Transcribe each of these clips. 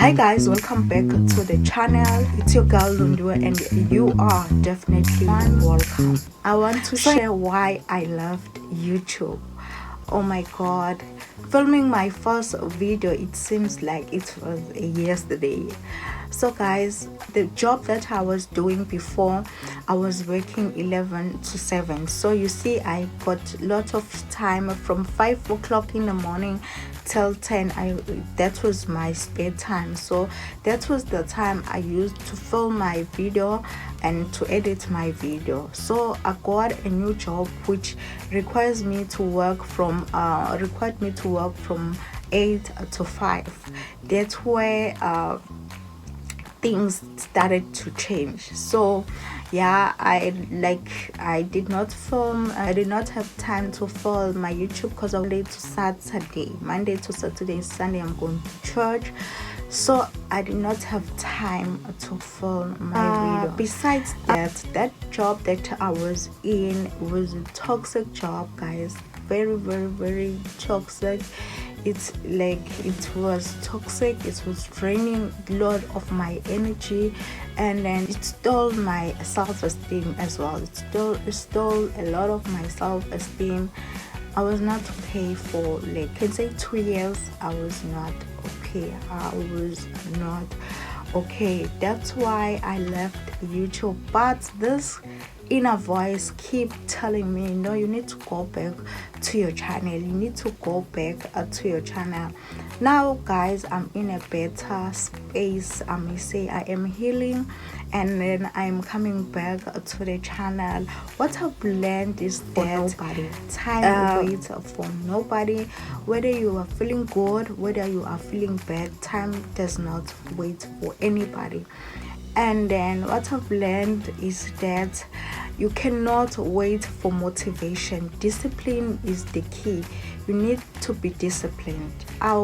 Hi guys, welcome back to the channel. It's your girl Lundu and you are definitely welcome. I want to share why I loved YouTube. Oh my god, filming my first video, it seems like it was yesterday. So guys, the job that I was doing before, I was working 11 to 7. So you see, I got a lot of time from 5 o'clock in the morning till 10. That was my spare time. So that was the time I used to film my video and to edit my video. So I got a new job which requires me to work from 8 to 5. That's where things started to change. So yeah, I did not have time to film my YouTube because Monday to Saturday, Sunday I'm going to church. So I did not have time to film my video. Besides that job that I was in was a toxic job, guys. Very toxic. It was toxic. It was draining a lot of my energy, and then it stole my self-esteem as well. It stole a lot of my self-esteem. I was not okay for, like, can say 2 years. I was not okay. That's why I left YouTube. But this inner voice keep telling me, no, you need to go back to your channel. You need to go back to your channel. Now guys, I'm in a better space. I may say I am healing, and then I'm coming back to the channel. What I've learned is that time waits for nobody. Whether you are feeling good, whether you are feeling bad, time does not wait for anybody. And then what I've learned is that you cannot wait for motivation. Discipline is the key. You need to be disciplined. I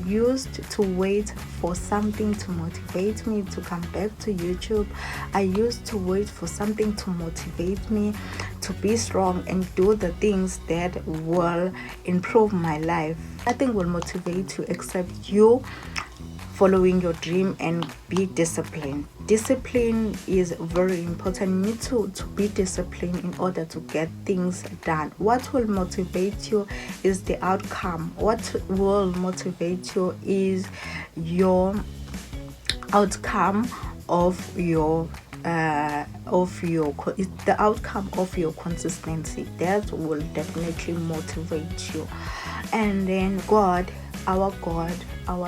used to wait for something to motivate me to come back to YouTube. I used to wait for something to motivate me to be strong and do the things that will improve my life. Nothing will motivate you except you following your dream and be disciplined. Discipline is very important. You need to be disciplined in order to get things done. What will motivate you is the outcome. What will motivate you is your outcome of your the outcome of your consistency. That will definitely motivate you. And then our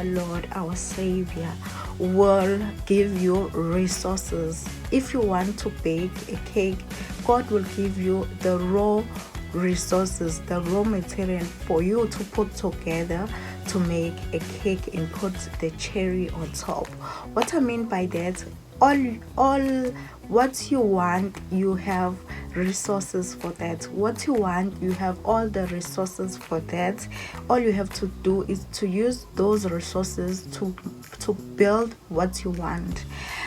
Lord, our Savior will give you resources. If you want to bake a cake, God will give you the raw resources, the raw material for you to put together to make a cake and put the cherry on top. What I mean by that, all what you want, you have resources for that. What you want, you have all the resources for that. All you have to do is to use those resources to build what you want.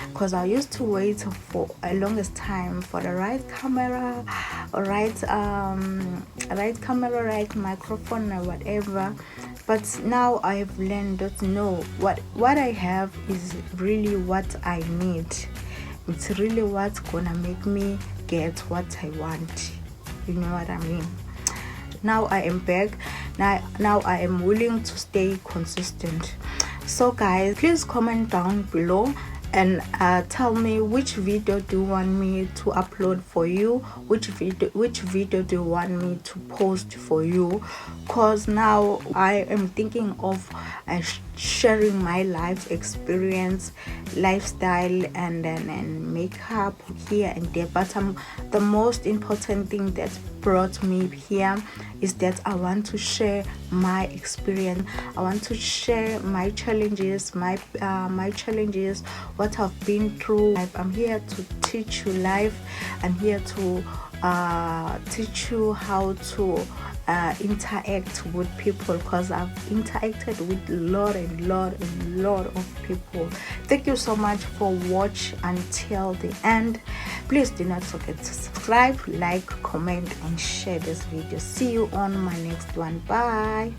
Because I used to wait for a longest time for the right camera, right microphone or whatever. But now I have learned that no, what I have is really what I need. It's really what's gonna make me get what I want. You know what I mean? Now I am back. Now I am willing to stay consistent. So guys, please comment down below and tell me which video do you want me to upload for you, which video do you want me to post for you. Because now I am thinking of sharing my life experience, lifestyle, and makeup here and there. But the most important thing that brought me here is that I want to share my experience. I want to share my challenges, my challenges, what I've been through. I'm here to teach you life. I'm here to teach you how to interact with people, because I've interacted with a lot of people. Thank you so much for watching until the end. Please do not forget to subscribe, like, comment, and share this video. See you on my next one. Bye.